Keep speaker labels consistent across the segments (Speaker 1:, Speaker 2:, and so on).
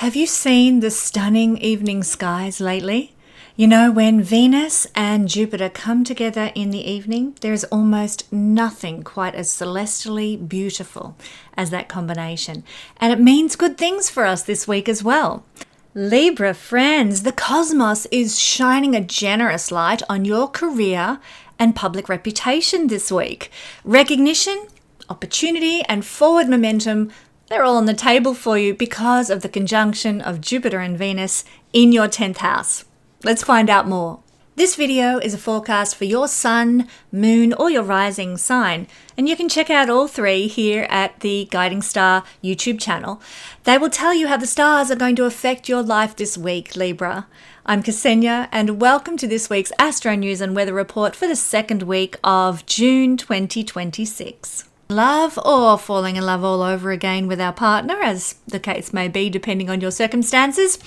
Speaker 1: Have you seen the stunning evening skies lately? You know, when Venus and Jupiter come together in the evening, there is almost nothing quite as celestially beautiful as that combination. And it means good things for us this week as well. Libra friends, the cosmos is shining a generous light on your career and public reputation this week. Recognition, opportunity, and forward momentum, they're all on the table for you because of the conjunction of Jupiter and Venus in your 10th house. Let's find out more. This video is a forecast for your sun, moon, or your rising sign, and you can check out all three here at the Guiding Star YouTube channel. They will tell you how the stars are going to affect your life this week, Libra. I'm Kesenya, and welcome to this week's Astro News and Weather Report for the second week of June 2026. Love or falling in love all over again with our partner, as the case may be depending on your circumstances,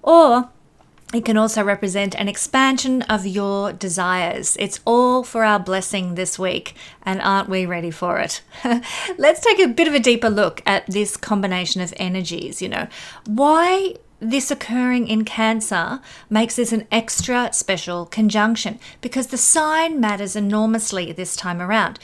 Speaker 1: or it can also represent an expansion of your desires. It's all for our blessing this week, and aren't we ready for it? Let's take a bit of a deeper look at this combination of energies. Why this occurring in Cancer makes this an extra special conjunction, because the sign matters enormously this time around.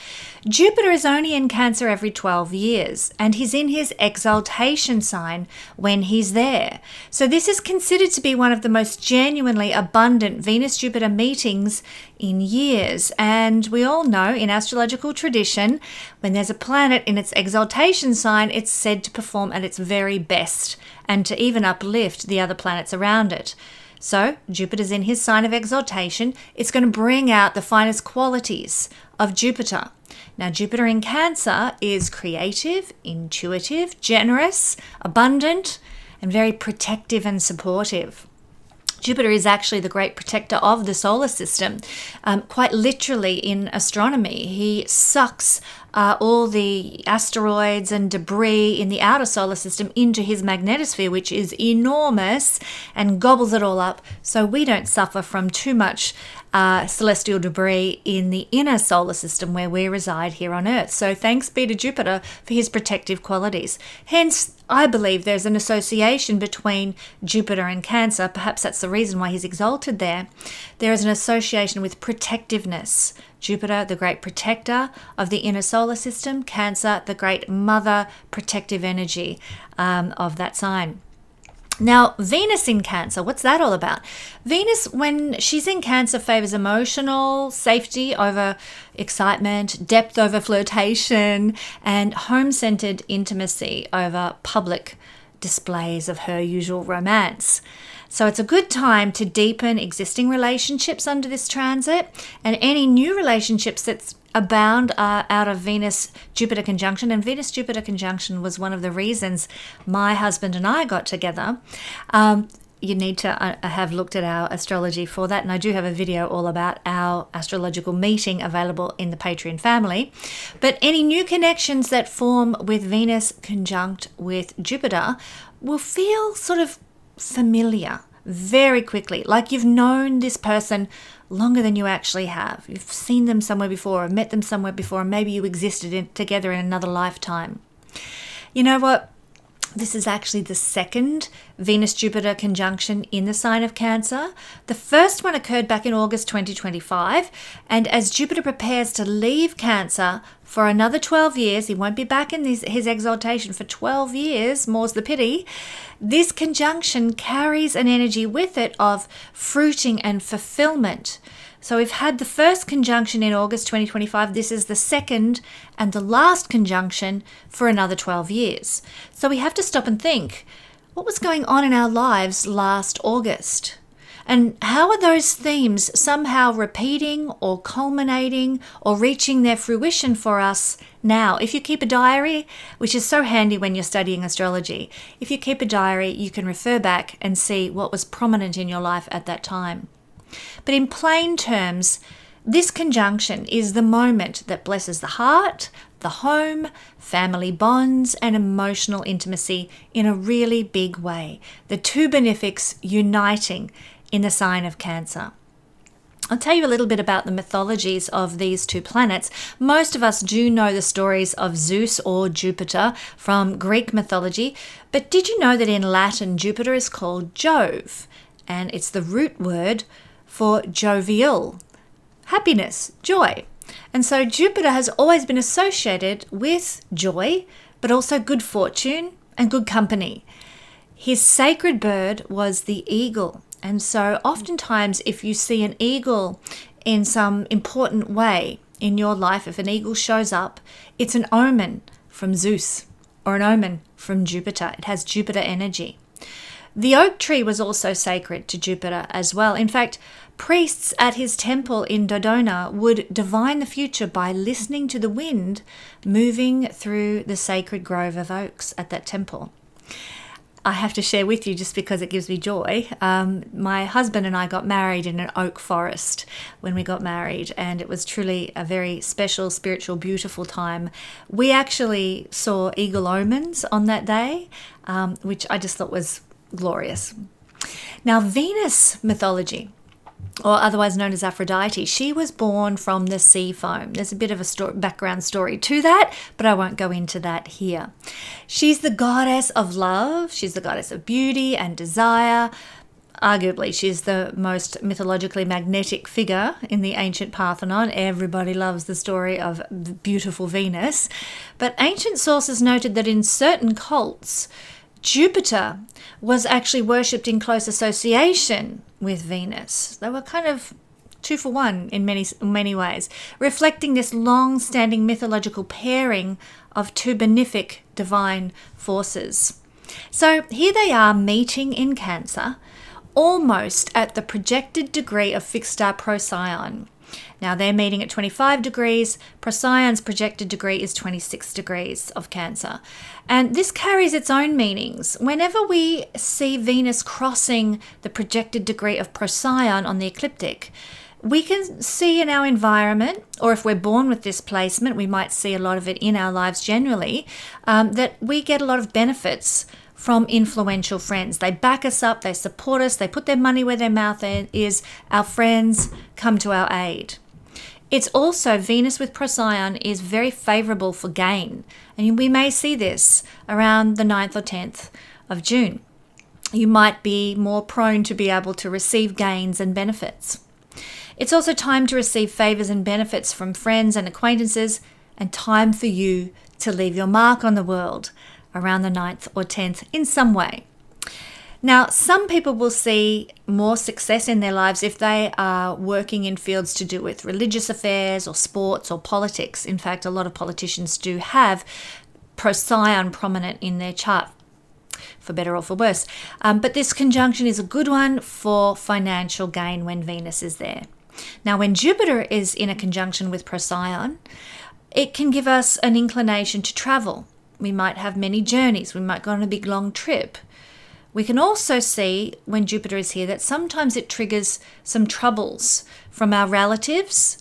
Speaker 1: Jupiter is only in Cancer every 12 years, and he's in his exaltation sign when he's there. So this is considered to be one of the most genuinely abundant Venus-Jupiter meetings in years. And we all know in astrological tradition, when there's a planet in its exaltation sign, it's said to perform at its very best and to even uplift the other planets around it. So Jupiter's in his sign of exaltation. It's going to bring out the finest qualities of Jupiter. Now, Jupiter in Cancer is creative, intuitive, generous, abundant, and very protective and supportive. Jupiter is actually the great protector of the solar system. Quite literally in astronomy, he sucks all the asteroids and debris in the outer solar system into his magnetosphere, which is enormous, and gobbles it all up, so we don't suffer from too much celestial debris in the inner solar system where we reside here on Earth. So thanks be to Jupiter for his protective qualities. Hence, I believe there's an association between Jupiter and Cancer. Perhaps that's the reason why he's exalted there. There is an association with protectiveness. Jupiter, the great protector of the inner solar system. Cancer, the great mother protective energy of that sign. Now, Venus in Cancer, what's that all about? Venus, when she's in Cancer, favors emotional safety over excitement, depth over flirtation, and home-centered intimacy over public displays of her usual romance. So it's a good time to deepen existing relationships under this transit, and any new relationships that's abound are out of Venus-Jupiter conjunction. And Venus-Jupiter conjunction was one of the reasons my husband and I got together. You need to have looked at our astrology for that, and I do have a video all about our astrological meeting available in the Patreon family. But any new connections that form with Venus conjunct with Jupiter will feel sort of familiar very quickly, like you've known this person longer than you actually have. You've seen them somewhere before, or met them somewhere before, and maybe you existed together in another lifetime. You know what? This is actually the second Venus-Jupiter conjunction in the sign of Cancer. The first one occurred back in August 2025, and as Jupiter prepares to leave Cancer for another 12 years, he won't be back in his exaltation for 12 years, more's the pity. This conjunction carries an energy with it of fruiting and fulfillment. So we've had the first conjunction in August 2025. This is the second and the last conjunction for another 12 years. So we have to stop and think, what was going on in our lives last August? And how are those themes somehow repeating or culminating or reaching their fruition for us now? If you keep a diary, which is so handy when you're studying astrology, if you keep a diary, you can refer back and see what was prominent in your life at that time. But in plain terms, this conjunction is the moment that blesses the heart, the home, family bonds, and emotional intimacy in a really big way. The two benefics uniting in the sign of Cancer. I'll tell you a little bit about the mythologies of these two planets. Most of us do know the stories of Zeus or Jupiter from Greek mythology, but did you know that in Latin, Jupiter is called Jove, and it's the root word for jovial, happiness, joy. And so Jupiter has always been associated with joy, but also good fortune and good company. His sacred bird was the eagle. And so oftentimes if you see an eagle in some important way in your life, if an eagle shows up, it's an omen from Zeus or an omen from Jupiter. It has Jupiter energy. The oak tree was also sacred to Jupiter as well. In fact, priests at his temple in Dodona would divine the future by listening to the wind moving through the sacred grove of oaks at that temple. I have to share with you, just because it gives me joy. My husband and I got married in an oak forest when we got married, and it was truly a very special, spiritual, beautiful time. We actually saw eagle omens on that day, which I just thought was glorious. Now, Venus mythology, or otherwise known as Aphrodite, she was born from the sea foam. There's a bit of a background story to that, but I won't go into that here. She's the goddess of love. She's the goddess of beauty and desire. Arguably, she's the most mythologically magnetic figure in the ancient Parthenon. Everybody loves the story of the beautiful Venus. But ancient sources noted that in certain cults, Jupiter was actually worshipped in close association with Venus. They were kind of two for one in many ways, reflecting this long-standing mythological pairing of two benefic divine forces. So here they are meeting in Cancer, almost at the projected degree of fixed star Procyon. Now they're meeting at 25 degrees. Procyon's projected degree is 26 degrees of Cancer. And this carries its own meanings. Whenever we see Venus crossing the projected degree of Procyon on the ecliptic, we can see in our environment, or if we're born with this placement, we might see a lot of it in our lives generally, that we get a lot of benefits from influential friends. They back us up, they support us, they put their money where their mouth is. Our friends come to our aid. It's also, Venus with Procyon is very favorable for gain. And we may see this around the 9th or 10th of June. You might be more prone to be able to receive gains and benefits. It's also time to receive favors and benefits from friends and acquaintances, and time for you to leave your mark on the world around the 9th or 10th in some way. Now, some people will see more success in their lives if they are working in fields to do with religious affairs or sports or politics. In fact, a lot of politicians do have Procyon prominent in their chart, for better or for worse. But this conjunction is a good one for financial gain when Venus is there. Now, when Jupiter is in a conjunction with Procyon, it can give us an inclination to travel. We might have many journeys. We might go on a big long trip. We can also see when Jupiter is here that sometimes it triggers some troubles from our relatives,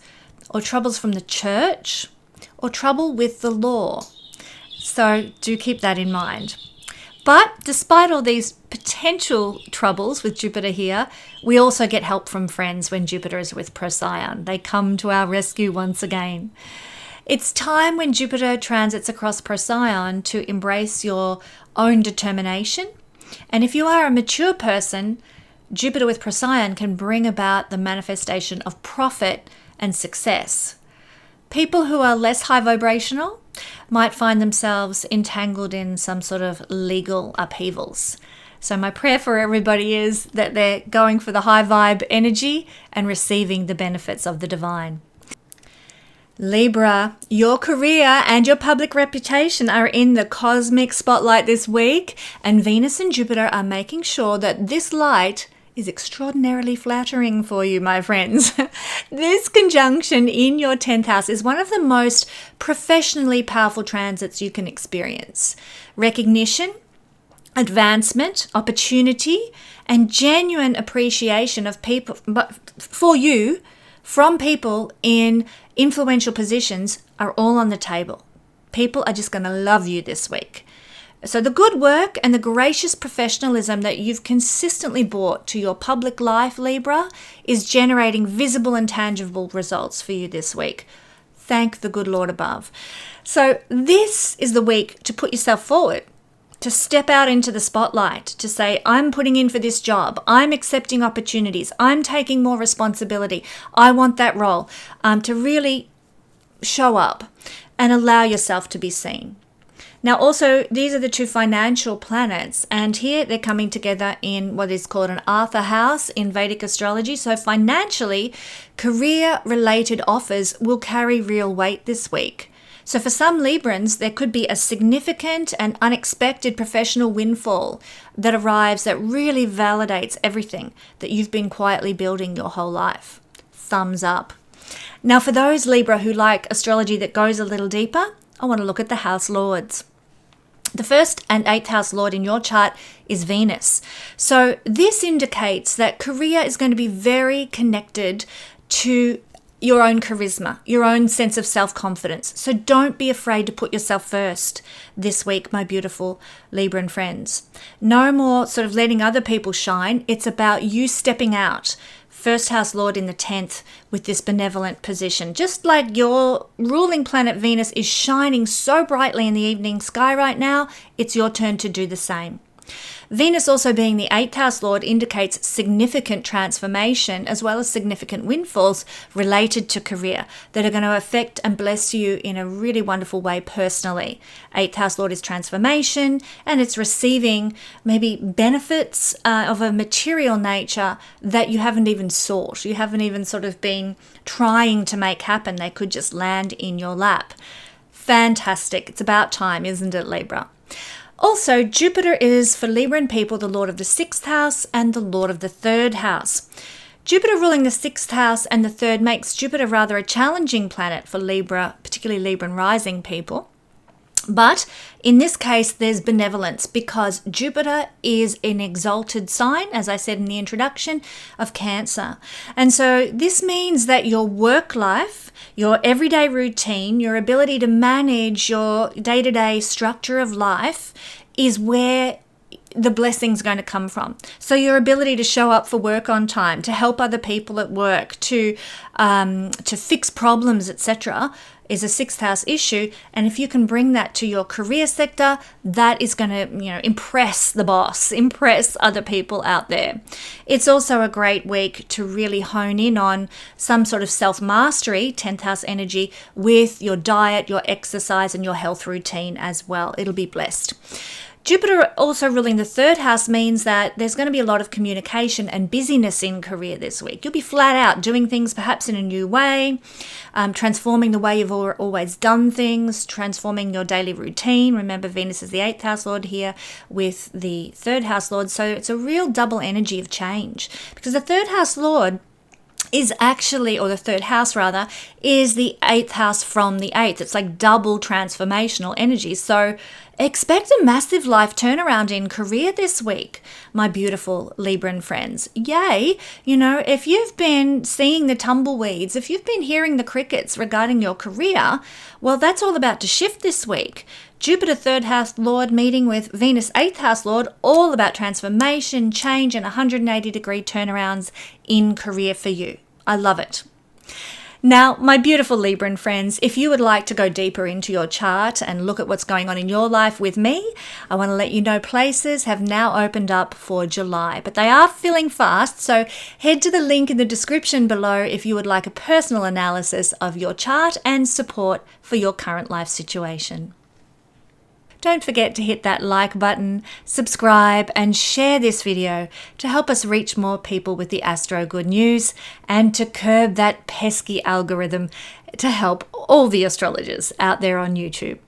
Speaker 1: or troubles from the church, or trouble with the law. So do keep that in mind. But despite all these potential troubles with Jupiter here, we also get help from friends when Jupiter is with Procyon. They come to our rescue once again. It's time when Jupiter transits across Procyon to embrace your own determination. And if you are a mature person, Jupiter with Procyon can bring about the manifestation of profit and success. People who are less high vibrational might find themselves entangled in some sort of legal upheavals. So my prayer for everybody is that they're going for the high vibe energy and receiving the benefits of the divine. Libra, your career and your public reputation are in the cosmic spotlight this week, and Venus and Jupiter are making sure that this light is extraordinarily flattering for you, my friends. This conjunction in your 10th house is one of the most professionally powerful transits you can experience. Recognition, advancement, opportunity, and genuine appreciation of people, but for you, from people in influential positions are all on the table. People are just going to love you this week. So the good work and the gracious professionalism that you've consistently brought to your public life, Libra, is generating visible and tangible results for you this week. Thank the good Lord above. So this is the week to put yourself forward, to step out into the spotlight, to say, I'm putting in for this job, I'm accepting opportunities, I'm taking more responsibility, I want that role, to really show up and allow yourself to be seen. Now also, these are the two financial planets, and here they're coming together in what is called an Arthur house in Vedic astrology. So financially, career-related offers will carry real weight this week. So for some Librans, there could be a significant and unexpected professional windfall that arrives that really validates everything that you've been quietly building your whole life. Thumbs up. Now for those Libra who like astrology that goes a little deeper, I want to look at the house lords. The 1st and 8th house lord in your chart is Venus. So this indicates that career is going to be very connected to your own charisma, your own sense of self-confidence. So don't be afraid to put yourself first this week, my beautiful Libran friends. No more sort of letting other people shine. It's about you stepping out. 1st house lord in the 10th with this benevolent position. Just like your ruling planet Venus is shining so brightly in the evening sky right now, it's your turn to do the same. Venus also being the 8th house lord indicates significant transformation as well as significant windfalls related to career that are going to affect and bless you in a really wonderful way personally. 8th house lord is transformation, and it's receiving maybe benefits of a material nature that you haven't even sought. You haven't even sort of been trying to make happen. They could just land in your lap. Fantastic. It's about time, isn't it, Libra? Also, Jupiter is, for Libran people, the lord of the 6th house and the lord of the 3rd house. Jupiter ruling the 6th house and the 3rd makes Jupiter rather a challenging planet for Libra, particularly Libran rising people. But in this case, there's benevolence because Jupiter is an exalted sign, as I said in the introduction, of Cancer. And so this means that your work life, your everyday routine, your ability to manage your day-to-day structure of life is where the blessing's going to come from. So your ability to show up for work on time, to help other people at work, to fix problems, etc., is a 6th house issue. And if you can bring that to your career sector, that is going to, impress the boss, impress other people out there. It's also a great week to really hone in on some sort of self-mastery, 10th house energy, with your diet, your exercise, and your health routine as well. It'll be blessed. Jupiter also ruling the 3rd house means that there's going to be a lot of communication and busyness in career this week. You'll be flat out doing things perhaps in a new way, transforming the way you've always done things, transforming your daily routine. Remember, Venus is the 8th house lord here with the 3rd house lord. So it's a real double energy of change because the 3rd house lord is actually, or the 3rd house rather, is the 8th house from the 8th. It's like double transformational energy. So expect a massive life turnaround in career this week, my beautiful Libran friends. Yay! If you've been seeing the tumbleweeds, if you've been hearing the crickets regarding your career, well, that's all about to shift this week. Jupiter 3rd house lord meeting with Venus 8th house lord, all about transformation, change, and 180-degree turnarounds in career for you. I love it. Now, my beautiful Libran friends, if you would like to go deeper into your chart and look at what's going on in your life with me, I want to let you know places have now opened up for July, but they are filling fast, so head to the link in the description below if you would like a personal analysis of your chart and support for your current life situation. Don't forget to hit that like button, subscribe, and share this video to help us reach more people with the Astro Good News and to curb that pesky algorithm to help all the astrologers out there on YouTube.